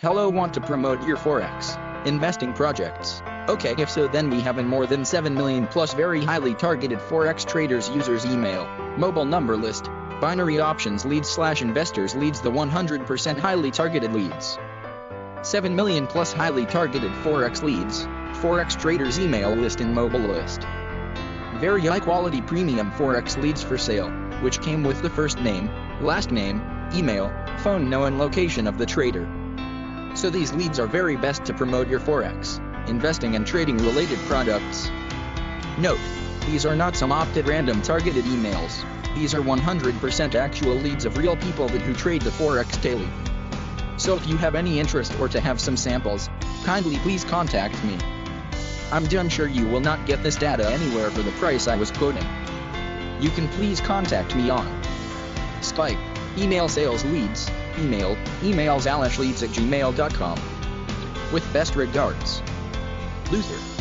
Hello, want to promote your Forex investing projects? Okay, if so, then we have more than 7 million plus very highly targeted Forex traders users email, mobile number list, binary options leads/investors leads, the 100% highly targeted leads. 7 million plus highly targeted Forex leads, Forex traders email list and mobile list. Very high quality premium Forex leads for sale, which came with the first name, last name, email, phone, and location of the trader. So these leads are very best to promote your Forex investing and trading related products. Note, these are not some opted random targeted emails. These are 100% actual leads of real people who trade the Forex daily. So if you have any interest or to have some samples, kindly please contact me. I'm damn sure you will not get this data anywhere for the price I was quoting. You can please contact me on Skype, email sales leads, emails alashleads@gmail.com. With best regards, Luther.